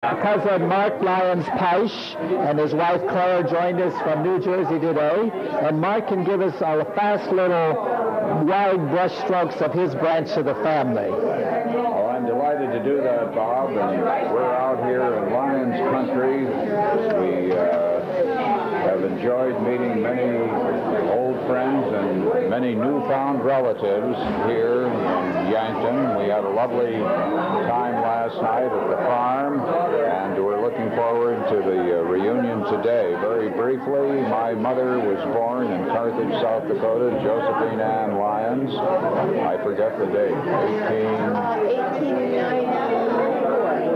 Cousin Mark Lyons Peisch and his wife Claire joined us from New Jersey today, and Mark can give us a fast little wide brush strokes of his branch of the family. Well, I'm delighted to do that, Bob, and we're out here in Lyons country. We have enjoyed meeting many old friends and many newfound relatives here in Yankton. We had a lovely time last night at the farm, and we're looking forward to the reunion today. Very briefly, my mother was born in Carthage, South Dakota, Josephine Ann Lyons. I forget the date.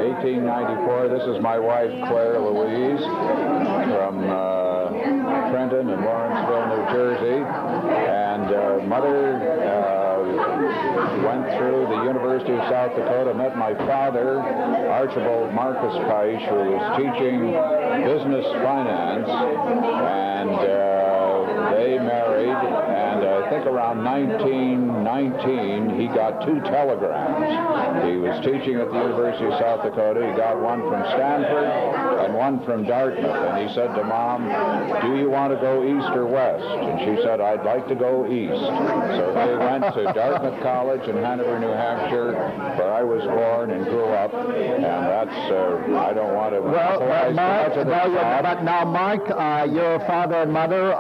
1894. This is my wife, Claire Louise, from Trenton and Lawrenceville, New Jersey. And Mother went through the University of South Dakota, met my father, Archibald Marcus Peisch, who was teaching business finance, and they married, and I think around 1919 he got 2 telegrams. He was teaching at the University of South Dakota. He got one from Stanford and one from Dartmouth, and he said to Mom, "Do you want to go east or west?" And she said, "I'd like to go east." So they went to Dartmouth College in Hanover, New Hampshire, where I was born and grew up, and that's, I don't want to monopolize much of the job. But now, Mark, your father and mother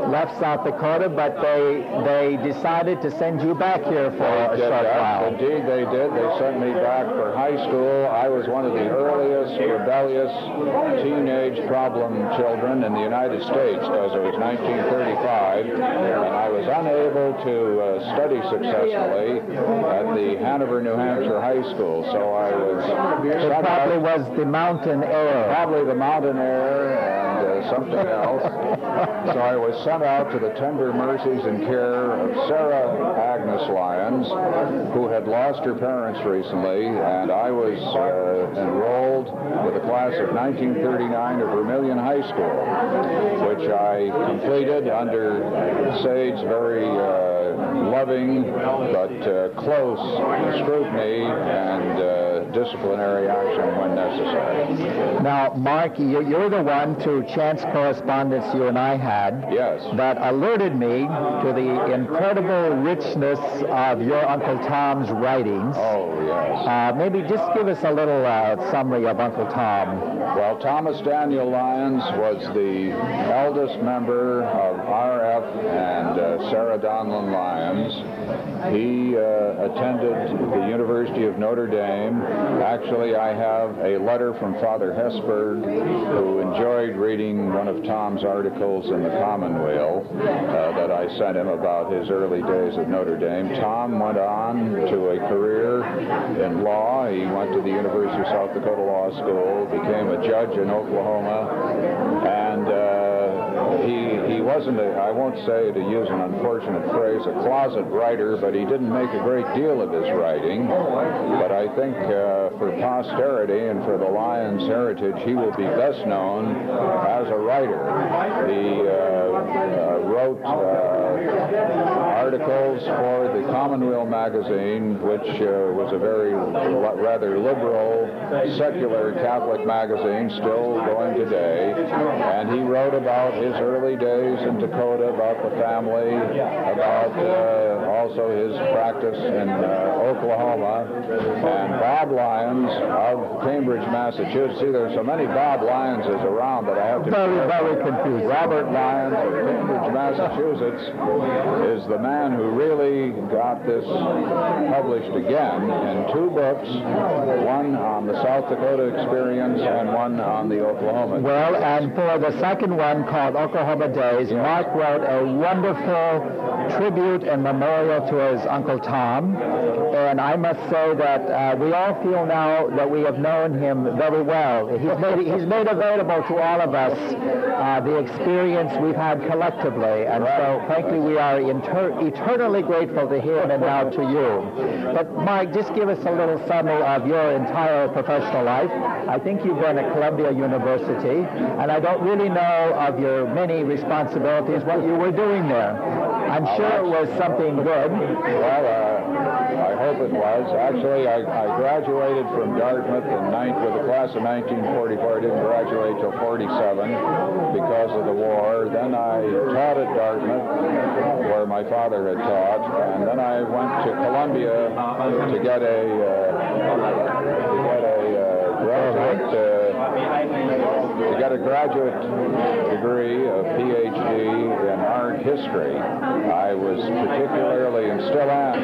left South Dakota, but they decided to send you back here for a short while. Indeed, they did. They sent me back for high school. I was one of the earliest rebellious teenage problem children in the United States, because it was 1935, and I was unable to study successfully at the Hanover, New Hampshire High School, so I was... It probably was the mountain air. Probably the mountain air and something else. So I was sent out to the tender mercies and care of Sarah Agnes Lyons, who had lost her parents recently, and I was enrolled with the class of 1939 of Vermilion High School, which I completed under Sage's very loving but close scrutiny and disciplinary action when necessary. Now, Mark, you're the one, through chance correspondence you and I had, yes, that alerted me to the incredible richness of your Uncle Tom's writings. Oh, yes. Maybe just give us a little summary of Uncle Tom. Well, Thomas Daniel Lyons was the eldest member of R.F. and Sarah Donlin Lyons. He attended the University of Notre Dame. Actually, I have a letter from Father Hesburgh, who enjoyed reading one of Tom's articles in the Commonweal that I sent him about his early days at Notre Dame. Tom went on to a career in law. He went to the University of South Dakota Law School, became a judge in Oklahoma, and he wasn't, I won't say, to use an unfortunate phrase, a closet writer, but he didn't make a great deal of his writing. But I think for posterity and for the Lyons heritage, he will be best known as a writer. He wrote articles for the Commonweal magazine, which was a very rather liberal, secular Catholic magazine, still going today. And he wrote about his early days in Dakota, about the family, about also his practice in Oklahoma. And Bob Lyons of Cambridge, Massachusetts. See, there's so many Bob Lionses around that I have to... Very confused. Robert Lyons of Cambridge, Massachusetts is the man who really got this published again in 2 books, one on the South Dakota experience and one on the Oklahoma. Well, and for the second one, called Oklahoma Days, yeah, Mark wrote a wonderful tribute and memorial to his Uncle Tom. And I must say that we all feel now that we have known him very well. He's made available to all of us the experience we've had collectively. And so, frankly, we are eternally grateful to him and now to you. But, Mark, just give us a little summary of your entire professional life. I think you've been at Columbia University, and I don't really know of your many responsibilities, what you were doing there. I'm sure it was something good. Well, I hope it was. Actually, I graduated from Dartmouth with the class of 1944. I didn't graduate till 47 because of the war. Then I taught at Dartmouth, where my father had taught, and then I went to Columbia to get a graduate degree, a PhD in art history. I was particularly, and still am,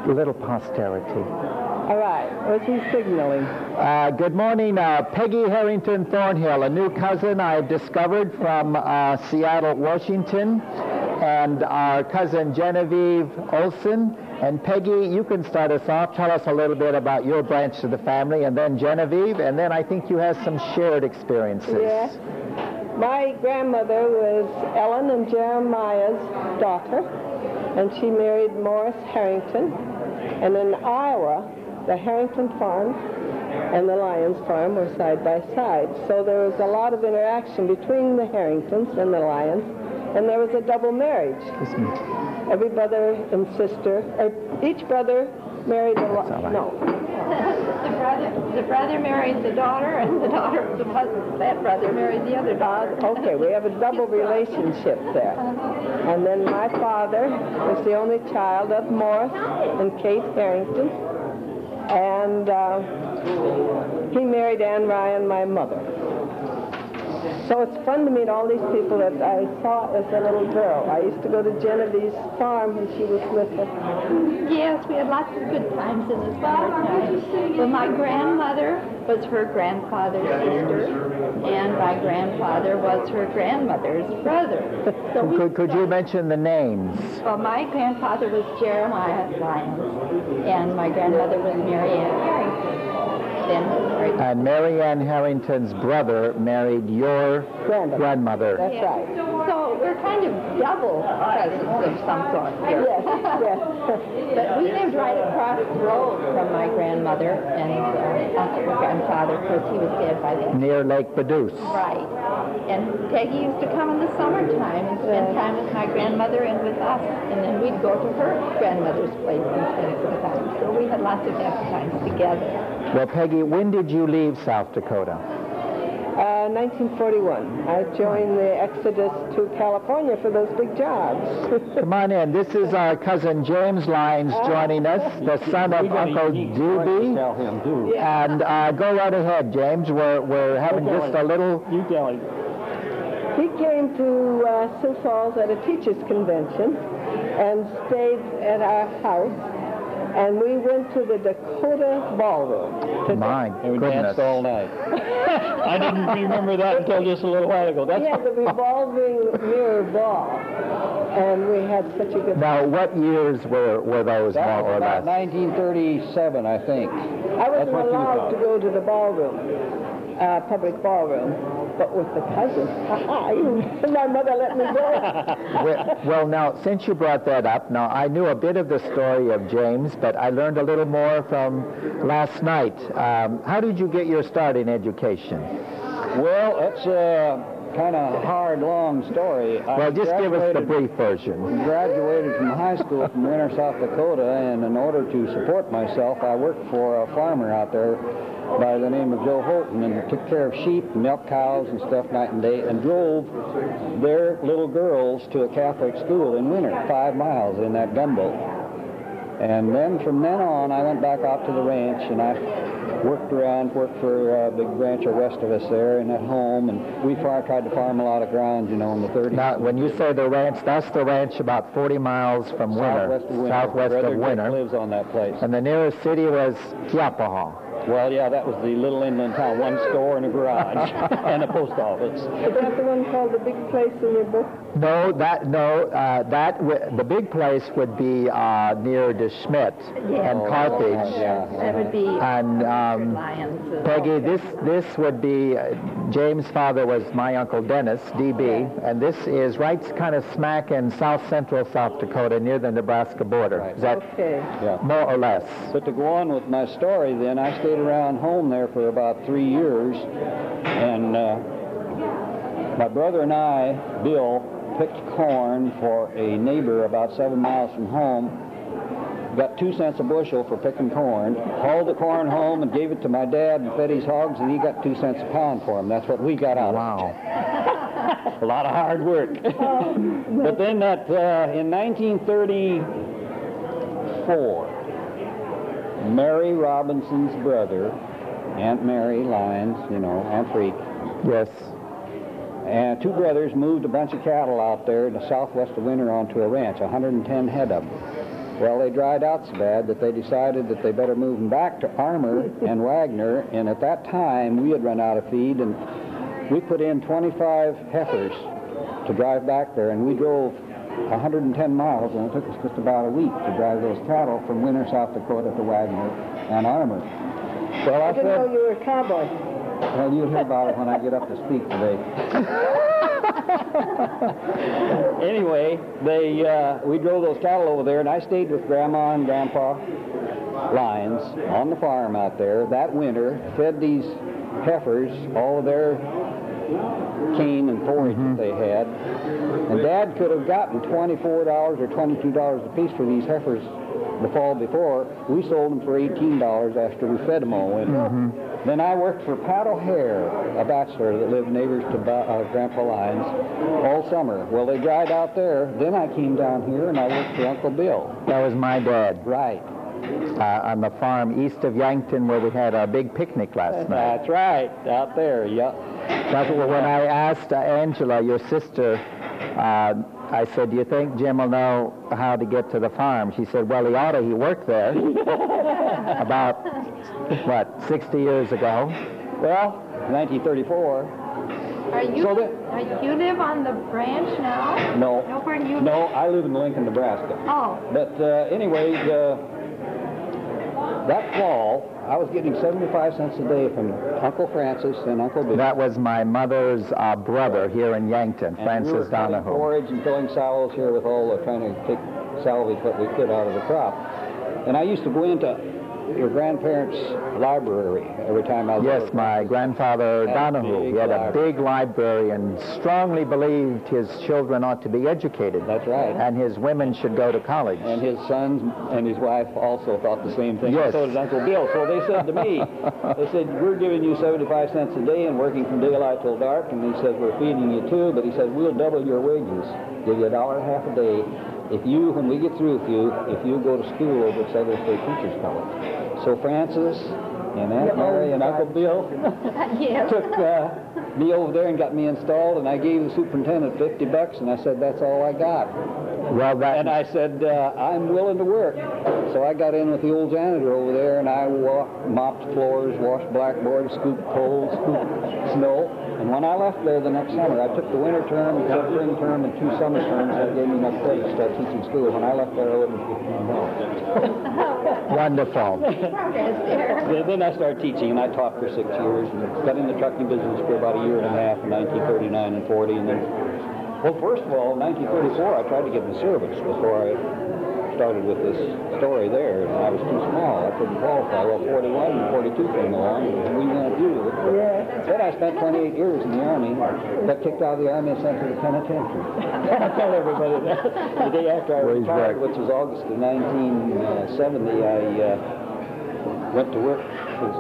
little posterity. All right, what's he signaling? Good morning, Peggy Harrington Thornhill, a new cousin I've discovered from Seattle, Washington, and our cousin Genevieve Olson. And Peggy, you can start us off. Tell us a little bit about your branch of the family, and then Genevieve, and then I think you have some shared experiences. Yes. My grandmother was Ellen and Jeremiah's daughter, and she married Morris Harrington. And in Iowa, the Harrington farm and the Lyons farm were side by side. So there was a lot of interaction between the Harringtons and the Lyons, and there was a double marriage. Every brother and sister, each brother married the no. The brother married the daughter, and the daughter of that brother married the other daughter. Okay, we have a double relationship there. And then my father was the only child of Morris and Kate Harrington, and he married Ann Ryan, my mother. So it's fun to meet all these people that I saw as a little girl. I used to go to Genevieve's farm when she was with us. Yes, we had lots of good times in this time. Well, my grandmother was her grandfather's sister, and my grandfather was her grandmother's brother. So could you mention the names? Well, my grandfather was Jeremiah Lyons, and my grandmother was Mary Ann Harrington. And Mary Ann Harrington's brother married your grandmother. That's right. So we're kind of double cousins of some sort here. Yes, yes. But we lived right across the road from my grandmother and grandfather, because he was dead by then. Near Lake Badus. Right. And Peggy used to come in the summertime and spend time with my grandmother and with us. And then we'd go to her grandmother's place and spend some time. So we had lots of happy times together. Well, Peggy, when did you leave South Dakota? 1941. I joined the exodus to California for those big jobs. Come on in. This is our cousin James Lyons joining us, the son of Uncle Doobie. Tell him, too. And go right ahead, James. We're having just a little... You tell him. He came to Sioux Falls at a teachers' convention and stayed at our house. And we went to the Dakota ballroom. My And we goodness. danced all night. I didn't remember that until just a little while ago. We had the revolving mirror ball, and we had such a good Now, what years were those, That more was or about less? 1937, I think. I wasn't allowed to go to the ballroom, public ballroom, but with the cousins. My mother let me go. Well, now, since you brought that up, now, I knew a bit of the story of James, but I learned a little more from last night. How did you get your start in education? Well, that's a kind of hard, long story. Well, just give us the brief version. Graduated from high school from Winter, South Dakota, and in order to support myself, I worked for a farmer out there by the name of Joe Holton, and took care of sheep and milk cows and stuff night and day, and drove their little girls to a Catholic school in winter, 5 miles in that gunboat. And then from then on, I went back out to the ranch, and I worked for a big rancher west of us there and at home, and we tried to farm a lot of ground, you know, in the 30s. Now, when you say the ranch, that's the ranch about 40 miles from Winter. Southwest of Winter. Southwest Brother of Winter. Dick lives on that place. And the nearest city was Kiapaha. Well, yeah, that was the little inland town, one store and a garage and a post office. Is that the one called the big place in your book? No, the big place would be near De Schmidt and Carthage. That would be And Lyons. Peggy, this would be, James' father was my Uncle Dennis, D.B., and this is right kind of smack in south central South Dakota near the Nebraska border. Right. Is that Okay. more or less? But to go on with my story then, I stayed around home there for about 3 years, and my brother and I, Bill, picked corn for a neighbor about 7 miles from home, got 2 cents a bushel for picking corn, hauled the corn home and gave it to my dad and fed his hogs, and he got 2 cents a pound for him. That's what we got out of it. A lot of hard work. But then in 1934, Mary Robinson's brother, Aunt Mary Lyons, you know, Aunt Freak, Yes. and 2 brothers moved a bunch of cattle out there in the southwest of Winter onto a ranch, 110 head of them. Well, they dried out so bad that they decided that they better move them back to Armour and Wagner, and at that time we had run out of feed, and we put in 25 heifers to drive back there, and we drove 110 miles, and it took us just about a week to drive those cattle from Winter, South Dakota to Wagner and Armour. Well, I didn't know you were a cowboy. well, you'll hear about it when I get up to speak today. Anyway, we drove those cattle over there, and I stayed with Grandma and Grandpa Lyons on the farm out there that winter, fed these heifers all of their cane and forage that they had. And Dad could have gotten $24 or $22 a piece for these heifers the fall before. We sold them for $18 after we fed them all winter. Then I worked for Pat O'Hare, a bachelor that lived neighbors to Grandpa Lyons, all summer. Well, they dried out there. Then I came down here and I worked for Uncle Bill. That was my dad. Right. On the farm east of Yankton where we had our big picnic last night. That's right, out there, yeah. That's when I asked Angela, your sister, I said, do you think Jim will know how to get to the farm? She said, well, he ought to. He worked there about, 60 years ago? Well, 1934. You live on the ranch now? No. No, where do you No, I live in Lincoln, Nebraska. Oh. But anyway, that fall, I was getting 75 cents a day from Uncle Francis and Uncle Bill. That was my mother's brother here in Yankton, And Francis we were cutting Donahoe. forage and filling sallows here with all trying to salvage what we could out of the crop. And I used to go into your grandparents' library every time I was Yes, my grandfather Donahoe. He had a big library and strongly believed his children ought to be educated. That's right. And his women should go to college. And his sons and his wife also thought the same thing. Yes. So did Uncle Bill. So they said to me, they said, we're giving you 75 cents a day and working from daylight till dark. And he says, we're feeding you too. But he says, we'll double your wages. Give you $1.50 a day. If you, when we get through with you, if you go to school over at Southern State Teachers College. So Francis and Aunt Mary and Uncle Bill took me over there and got me installed, and I gave the superintendent $50, and I said, that's all I got. Well, And I said, I'm willing to work. So I got in with the old janitor over there, and I mopped floors, washed blackboards, scooped coal, scooped snow. And when I left there the next summer, I took the winter term, the spring term, and 2 summer terms. That gave me enough credit to start teaching school. When I left there, I owed them $15. wonderful. Then I started teaching, and I taught for 6 years, and got in the trucking business for about 1.5 years in 1939 and 40, and then, well, first of all, in 1934, I tried to get in the service before I started with this story there, and I was too small. I couldn't qualify. Well, 41 and 42 came along, and we went through with it. Yeah. Then I spent 28 years in the Army, got kicked out of the Army and sent to the penitentiary. I tell everybody that. The day after I retired, which was August of 1970, I went to work